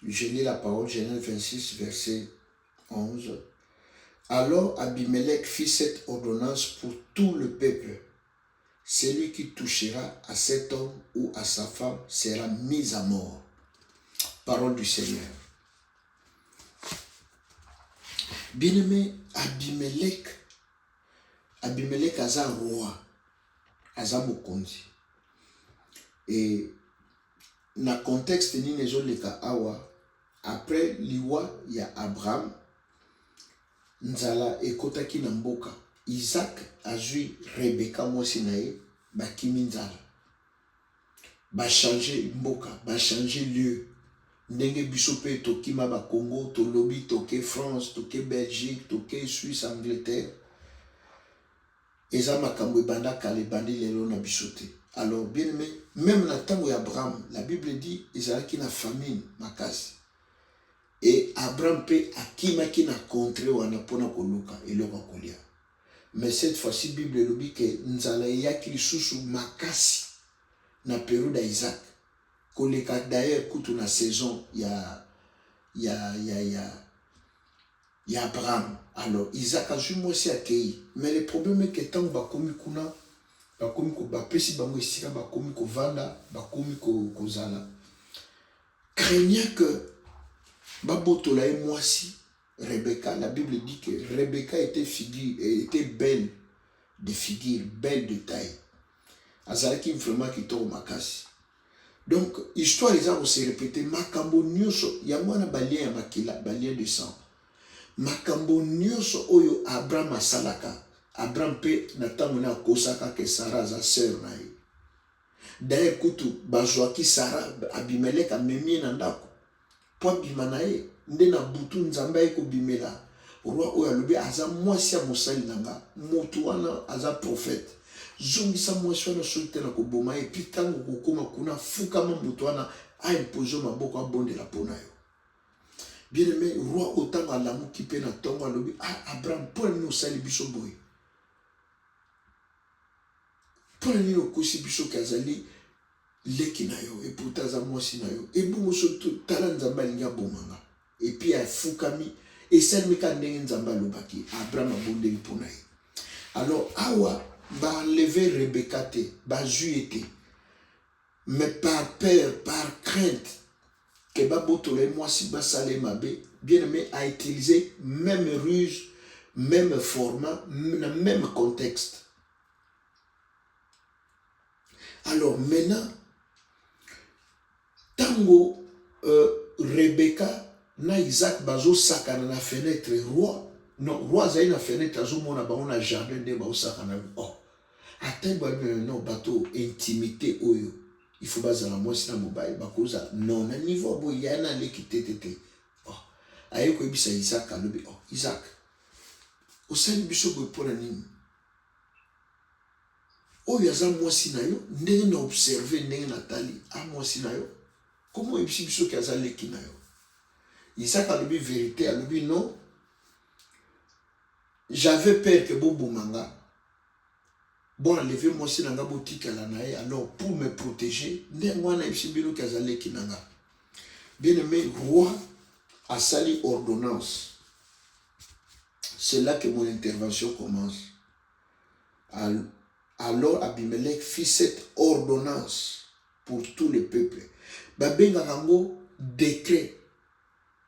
Je lis la parole, Genèse 26, verset 11. Alors Abimelech fit cette ordonnance pour tout le peuple. Celui qui touchera à cet homme ou à sa femme sera mis à mort. Parole du Seigneur. Bien-aimé, Abimelech aza roi, aza mokonzi. Et na contexte ni nezoleka awa, après liwa ya Abraham, nzala ekotaki na mboka. Isaac azui Rebeka mwasi na ye, bakimi nzala. Ba changer mboka, ba changer lieu. Ndenge biso pe tokima ba Congo, tolobi toke France, toke Belgique, toke Suisse, Angleterre. Eza makambo ebanda kale bandi lelo na biso te. Alors bien aimé, même na tango ya Abraham, la Bible dit ezalaki na famine makasi. Et Abraham pe akimaki na contre wana pona koluka eloko kolia. Mais cette fois-ci Bible lobi ke nzala yaki lisusu makasi na période ya Isaac. Koleka d'ailleurs kutu na saison ya Abraham. Alors Isaac a joué moi aussi accueilli. Mais le problème est que tant que bakomi kuna, bakomi ko bapesi bango esika, bakomi ko vanda, bakomi ko zala. Craignant que babotola et moi aussi Rebecca, la Bible dit que Rebecca était belle de figure, belle de taille. Azalaki vraiment qui tombe makasi. Donc, histoire les gens se répéter, makambo nyonso, ya mwana balien ya makila, balien de sang. Makambo nyonso oyo Abraham asalaka, Abraham pe natango na kosaka ke Sarah za sœur na ye. D'ailleurs kutu bazwaki Sarah Abimelech amemi na ndako. Po bima na ye, nde na butu nzambe ko bimela. Roi oyo alobi aza mwasi ya mosali nanga, motu wana aza prophète. Zongisa mwasi wana soki na koboma ye, puis tango kokoma kuna fukama motu wana a imposé maboko abondela pona yo. Bien aimé, roi otango alamuki pe na tongo alobi Abraham po nini osali biso boye. Po nini okosi biso kazali leki na yo, et pourtant aza mwasi na yo. Et bongo so tala nzambe alingi abomanga. Et puis afukami esalemi ka ndenge nzambe alobaki, Abraham abondeli pona ye. Alors awa ba enlever Rebecca te, ba juete. Mais par peur, par crainte, que babotole moi si ba salé mabe, bien aimé a utilisé même ruse, même format, même contexte. Alors maintenant, tango Rebecca na Isaac bazo sakana na fenêtre roi. Non, roi zai na fenêtre azo mona ba on a jardin de ba sakana. Oh. Atteindre non bateau intimité oyo. Il faut baser la moi si na mobile ba koza non na niveau bo yana lekitete. Oh. Aye ko bisa Isaac alobi oh Isaac. Osali biso bo pona nini? Oyo yaza moi si na yo ndenge na observer ndenge na tali a moi si na yo. Comment ebisi biso ki aza leki na yo? Isaac alobi vérité alobi non. J'avais peur que bobo manga. Bon, enlever moi si nanga botika la nae, alors pour me protéger, ne moi na ibsibilo kazale kinanga. Bien aimé, roi a sali ordonnance. C'est là que mon intervention commence. Alors Abimelech fit cette ordonnance pour tout le peuple. Babenga rango décret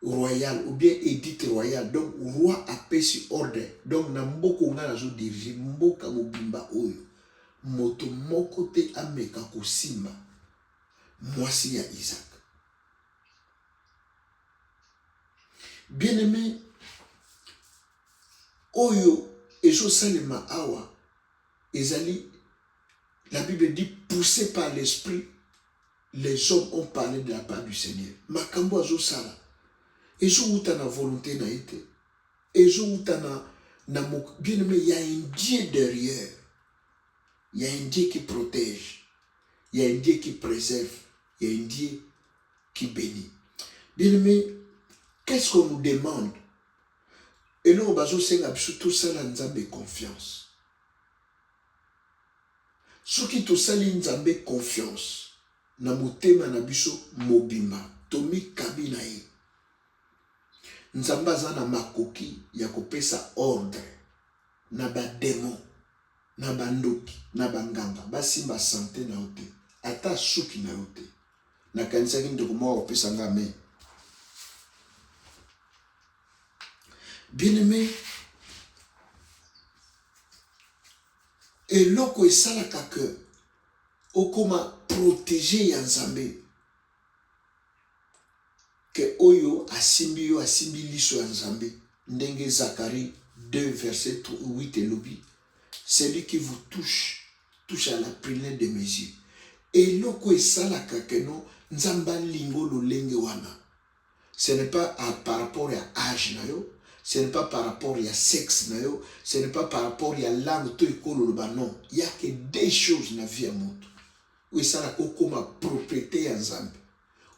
royal ou bien édit royal. Donc roi a pesi ordre. Donc na mboko nga nazo diriger mboka mobimba oyo. Moto moko te ameka kosimba mwasi ya Isaac. Bien aimé, oyo ezo salema awa ezali, la Bible dit poussé par l'esprit, les hommes ont parlé de la part du Seigneur. Makambo azo sala. Ezo uta na volonté na ite. Ezo uta na bien aimé, il y a un Dieu derrière. Il y a un Dieu qui protège. Il y a un Dieu qui préserve. Il y a un Dieu qui bénit. Bien aimé, qu'est-ce qu'on nous demande? Et nous, on va tout ça dans Nzambe confiance. Ce qui tout ça, Nzambe confiance. Na motema na biso mobima. atomique kabina ye. Nzambe aza na makoki ya kopesa ordre na ba démon, na bandoki, na banganga, basimba santé na ote, ata suki na ote. Na kanisa ki ndeko mwa opesa nga amen. Bien aimé, eloko esalaka ke okoma protéger ya Nzambe ke oyo asimbi yo asimbi liso ya Nzambe. Ndenge Zacharie 2 verset 8 elobi, celui qui vous touche à la prunelle de mes yeux. Eloko esalaka ke no Nzamba lingo lolenge wana. Ce n'est pas par rapport à âge na yo, ce n'est pas par rapport à sexe na yo, ce n'est pas par rapport à langue to ekolo loba non. Il y a que des choses na vie ya moto. Ou ça la comme propriété ya Nzambe.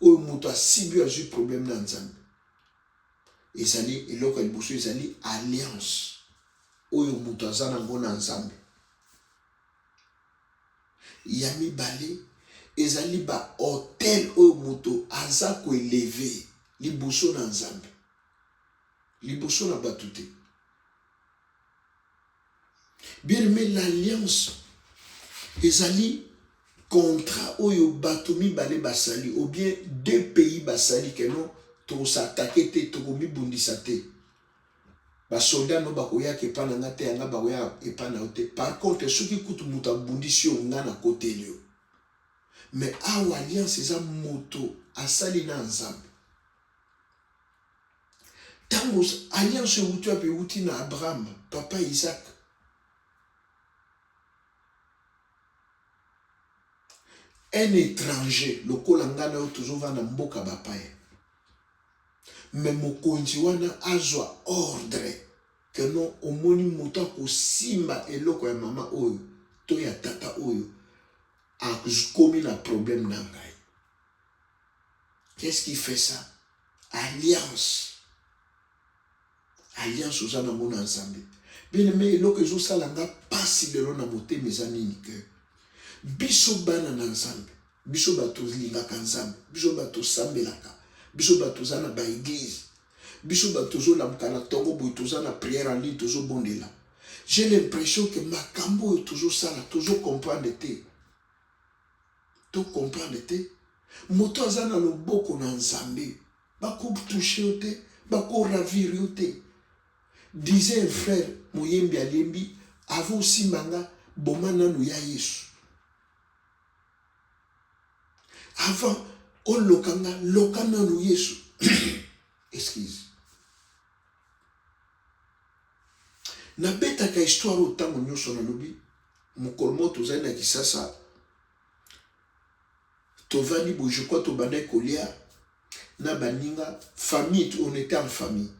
Ou moto asibi a eu problème na Nzambe. Ezali eloko liboso ezali alliance. Ou moto azana ngo na Nzambe. Yami bale ezali ba hôtel ou moto aza ko élevé liboso na Nzambe. Liboso na batute. Bien aimé, l'alliance ezali contrat oyo batomi bale basali ou bien deux pays basali que non to s'attaquer te to komi bundisa te. Ba soldat no bakoya ke pana ngate anga bakoya e pana ote. Par contre ceux qui kutu muta bundisi o ngana côté lio. Mais awa alliance eza moto asali na Nzambe. Tango alliance wutu ape wuti na Abraham, papa Isaac. Un étranger, le kolangana yo toujours va na mboka bapaya. Mais mokonzi wana azwa ordre que non omoni moto ko simba eloko ya mama oyo to ya tata oyo a komi na problème na ngai. Qu'est-ce qui fait ça? Alliance. Alliance aux ana mona Nzambe. Bien aimé, eloko ezo sala nga pasi lelo na motema eza nini ke biso bana na Nzambe, biso bato lingaka Nzambe, biso bato sambelaka, biso bato za na ba église, biso bato zo lamuka na tongo boy toza na prière en ligne tozo bondela. J'ai l'impression que makambo toujours sala, toujours comprendre te. To comprendre te. Moto za na loboko na Nzambe, bako toucher te, bako ravir te. Disait un frère Mouyembi Alembi, avant aussi manga bomana nou ya Yesu. Avant o lokanga lokana nou Yesu. Excuse. Na beta ka histoire otango nyoso na lobi, mukolomo tozali na Kisasa. Tovani bo je crois to bandai kolia na baninga famille, on était en famille.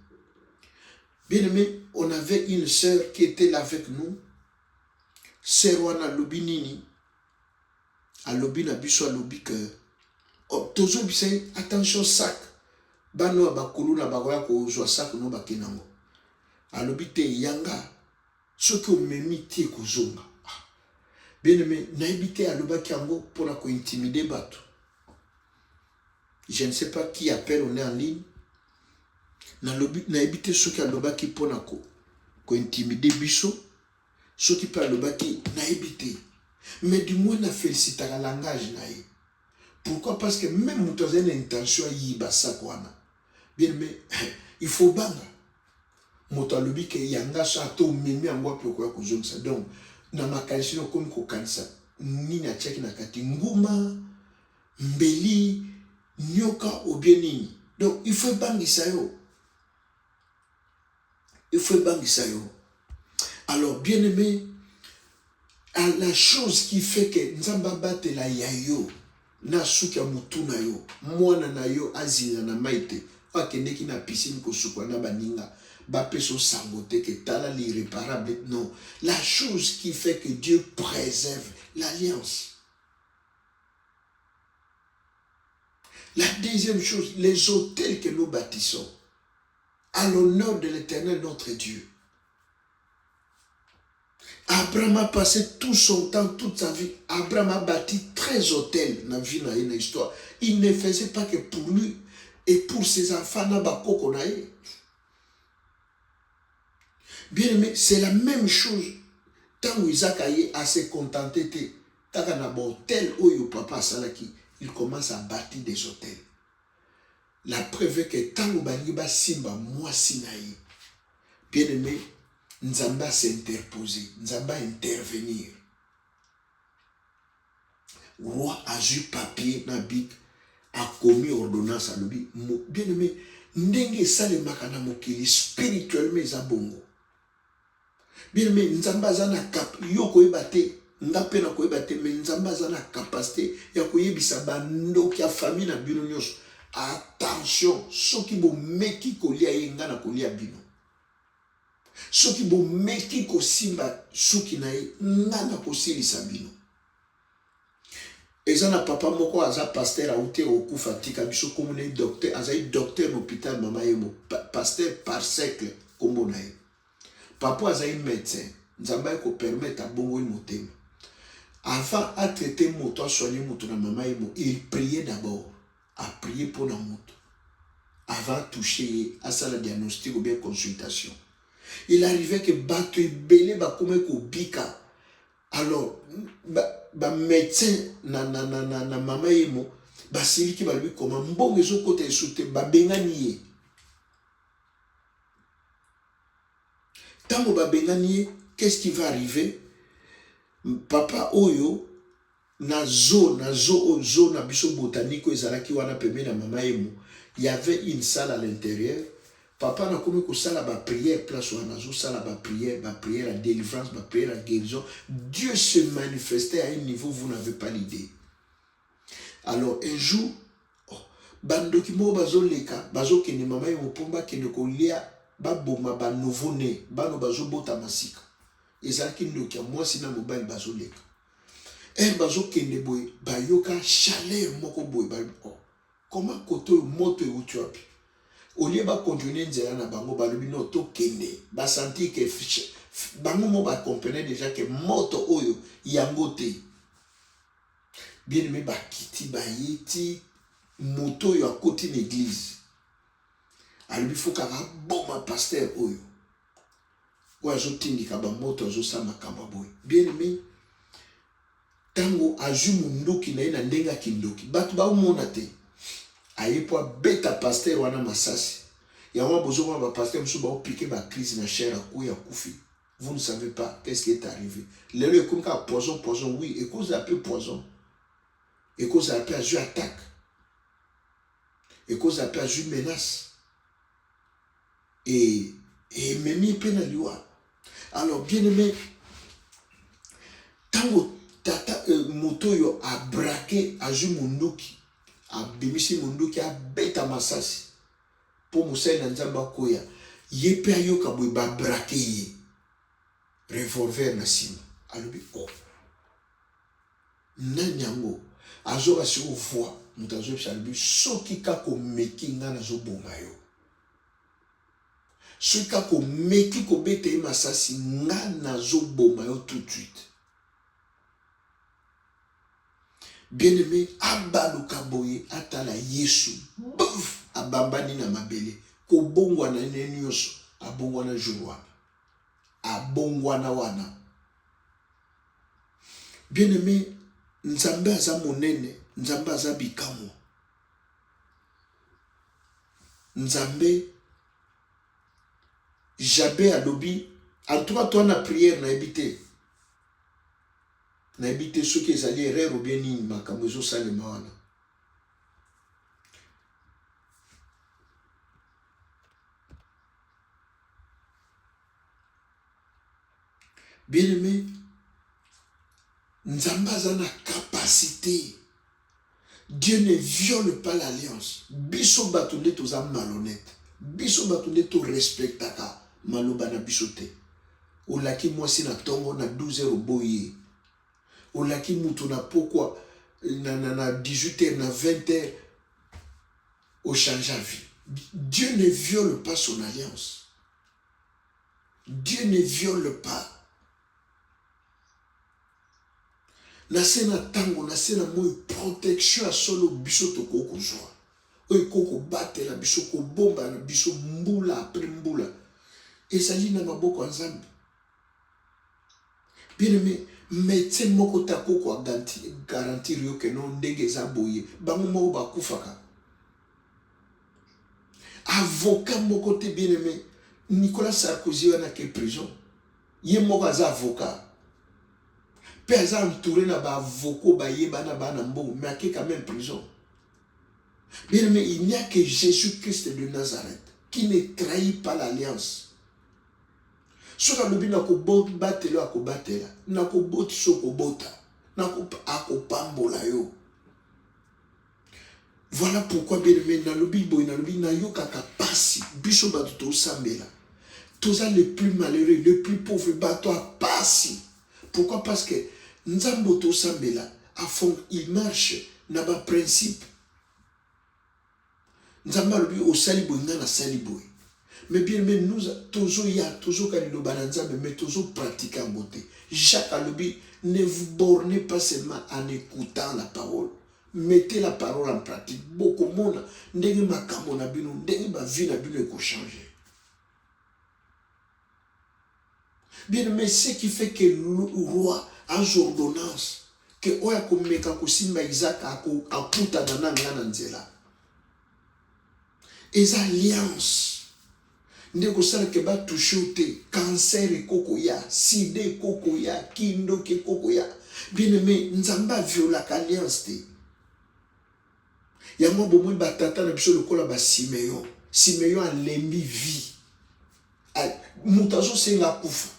Bien aimé, on avait une sœur qui était là avec nous. Sœur wana lobi nini. A lobi na biso a lobi que tozo bisay attention sac. Bano bakulu na bakoya ko zo sac no bakenango. A lobi te yanga. Ce que memi tie ko zonga. Bien aimé, na ebité a loba kiango pour la ko intimider bato. Je ne sais pas qui appelle, on est en ligne. Na ebite soki alobaki pona ko intimider biso soki pa alobaki na ebite mais du moins na féliciter la langage na ye. Pourquoi? Parce que même muto a une intention yi basa kwana bien mais il faut banga muto alobi ke yanga sa to memi angwa pe ko zonsa donc na makanisi no komi ko kanisa nini a check na kati nguma mbeli nyoka ou bien nini donc il faut bangisa yo. Il faut bangisa yo. Alors, bien aimé, la chose qui fait que Nzamba bate la yayo, na suka mutu na yo, mwana na yo azina na maite, akende ki na piscine ko sukwa na baninga, ba peso sangote que tala l'irréparable. Non. La chose qui fait que Dieu préserve l'alliance. La deuxième chose, les hôtels que nous bâtissons, à l'honneur de l'Éternel notre Dieu. Abraham a passé tout son temps, toute sa vie. Abraham a bâti 13 hôtels dans la vie, dans l'histoire. Il ne faisait pas que pour lui, Et pour ses enfants, na bakoko na ye. Bien aimé, c'est la même chose. Tant que Isaac a se contenté, tant qu'on a un hôtel où papa salaki, il commence à bâtir des hôtels. La preuve est que tant que ba simba moi sinaï, bien aimé, Nzamba s'interposer, Nzamba intervenir. Roi a eu papier na bic, a commis ordonnance à l'obi. Bien aimé, ndenge sale makana mokili spirituellement zabongo. Bien aimé, Nzamba zana cap, yo koyeba te, ngape na koyeba te, mais Nzamba zana capacité ya koyebisa bando kia famille na bino nyos. Attention, ceux qui vont meki kolia yenga na kolia bino. Ceux qui vont meki ko simba suki na ye ngana kosilisa bino. Ezana papa moko aza pasteur a ute okufa tika biso komune docteur aza docteur l'hôpital mama yemo pasteur par siècle kombo na ye. Papa aza médecin, Nzamba ko permettre bongo motema. Avant à traiter moto soigner moto na mama yemo, il priait d'abord, à prier pour la moto. Avant de toucher à ça la diagnostic ou bien consultation. Il arrivait que bato belé ba comme ko bika. Alors ba médecin na mama yemo ba sili ki ba lui comment mbongo zo côté souté ba bengani. Tant ba bengani, qu'est-ce qui va arriver? Papa oyo na zo na biso botanique ezalaki wana pembe na mama yemo. Il y avait une salle à l'intérieur. Papa n'a comme que ça la prière, place où on a ça la prière, la délivrance, la prière, la guérison. Dieu se manifestait à un niveau où vous n'avez pas l'idée. Alors un jour, bando ki mo bazo leka, bazo kene mama yo pomba kene ko lia ba boma ba nouveau né, bano bazo bota masika. Ezaki ndoki moi sina mobile bazo leka. Bazo kene boy, ba yoka chaleur moko boy ba. Comment koto moto e utuapi? Au lieu de continuer à bango balobi no to kende ba sentir que bango mo ba comprendre déjà que moto oyo yangote bien aimé ba kiti ba yiti moto yo à côté de l'église alors faut ka bon ma pasteur oyo wa zo tindika ba moto zo sama kamba boy bien aimé tango ajumu ndoki na ndenga kindoki batu ba umona te aye po beta pasteur wana masasi ya wa bozo wa pasteur msuba o piquer ba crise na chair ko ya kufi. Vous ne savez pas qu'est-ce qui est arrivé. Le comme ka poison oui et cause un peu poison et cause un peu à attaque et cause un peu à menace et memi penaliwa. Alors bien aimé tango tata moto yo a braqué a ju munduki a bimisi munduki a beta masasi pour Moussa na Nzamba koya yepe ayoka boy ba braqué ye revolver na sima alobi oh nanyango azoka si voix mutazo salbi soki kako meki ngana zo bonga yo soki kako meki ko bete masasi ngana zo bonga yo tout de suite. Bien-aimé, abaluka boye atala Yesu. Bouf, abambani na mabele. Ko bongwana nenyoso, abongwana jurwana. Abongwana wana. Bien-aimé, Nzambe aza monene, Nzambe aza bikamo. Nzambe Jabé alobi, en tout cas toi na prière na ebité. Na ebité ceux qui ezali erreur ou bien ni makambo zo salema wana. Bien-aimé, Nzamba a la capacité. Dieu ne viole pas l'alliance. Biso batunde toza malhonnête. Biso batunde to respectaka maloba na bisote. Olaki mwasi na tongo na 12 heures boye. Olaki mutu na pourquoi na 18h na 20h au change à vie. Dieu ne viole pas son alliance. Dieu ne viole pas. Na sena tango na sena moi protection à solo biso to kokozwa. oyo kobatela biso kobomba na biso mbula après mbula ezali na maboko ya Nzambe. Bien aimé, médecin moko tako ko garantir yo ke non ndenge eza boye bango moko bakufaka. Avocat moko te, bien aimé, Nicolas Sarkozy wana ke prison ye moko aza avocat pe aza entouré na ba avocat ba yeba na bana mbongo mais ake quand même prison. Bien aimé, il n'y a que Jésus-Christ de Nazareth qui ne trahit pas l'alliance. Soki alobi na kobatela akobatela, na koboti so kobota, na akopambola yo. Voilà pourquoi, bien aimé, nalobi boy nalobi na yo kaka pasi biso bato to sambela. Toza le plus malheureux, le plus pauvre bato a pasi. Pourquoi? Parce que Nzambo to sambela à fond il marche na ba principe. Nzamba lobi au saliboy na saliboy. Mais bien aimé, nous toujours kaliloba na Nzambe, mais toujours pratiquer en beauté. Jacques alobi, ne vous bornez pas seulement en écoutant la parole. Mettez la parole en pratique. Beaucoup mona ndenge makambo na bino, ndenge ba vie na bino eko changer. Bien aimé, ce qui fait que le roi a ordonnance que oya komeka kosimba Isaac akuta na ngana nzela. Les alliances. Ndeko sala ke ba touché te cancer et kokoya, sida et kokoya, kindo ke kokoya. Bien aimé, Nzamba viola alliance te. Yango bomwe batata na biso lokola ba Simeon. Simeon a lembi vie. Mutazo senga kufa.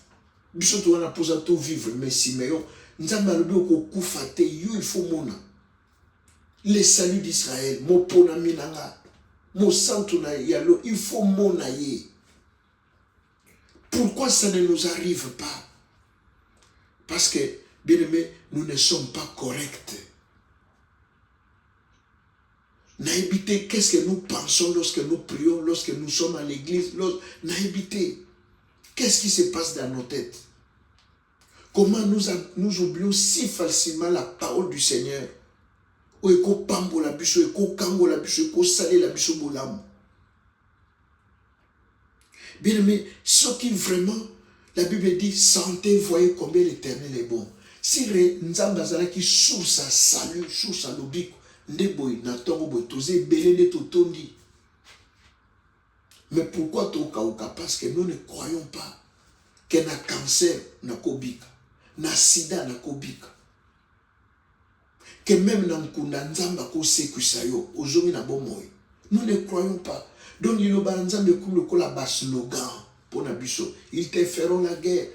Biso to wana posa to vivre, mais Simeon Nzamba lobi okokufa te, yo il faut mona. Le salut d'Israël, mo pona minanga. Mo santo na yalo, il faut mona ye. Pourquoi ça ne nous arrive pas? Parce que, bien aimé, nous ne sommes pas corrects. Naïbité, qu'est-ce que nous pensons lorsque nous prions, lorsque nous sommes à l'église? Naïbité, qu'est-ce qui se passe dans nos têtes? Comment nous oublions si facilement la parole du Seigneur? Eko pambo la biso, eko kango la biso, eko salé la biso bolam. Bien aimé, ce qui vraiment, la Bible dit, sentez, voyez combien l'Éternel est bon. Si Nzamba zala qui source à salut, source à l'obiko, ndeboy, natongo boy, toze belende totondi. Mais pourquoi toka? Parce que nous ne croyons pas que na cancer na kobika, na sida na kobika. Que même na nkunda Nzamba ko sekuisa yo, ozongi na bomoy. Nous ne croyons pas. Donc il y a Nzambe comme le bas slogan pour Nabiso. Ils te feront la guerre.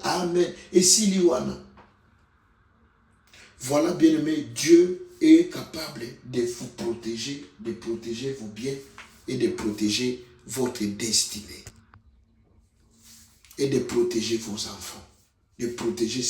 Amen. Et si liwana. Voilà, bien aimé, Dieu est capable de vous protéger, de protéger vos biens et de protéger votre destinée. Et de protéger vos enfants. De protéger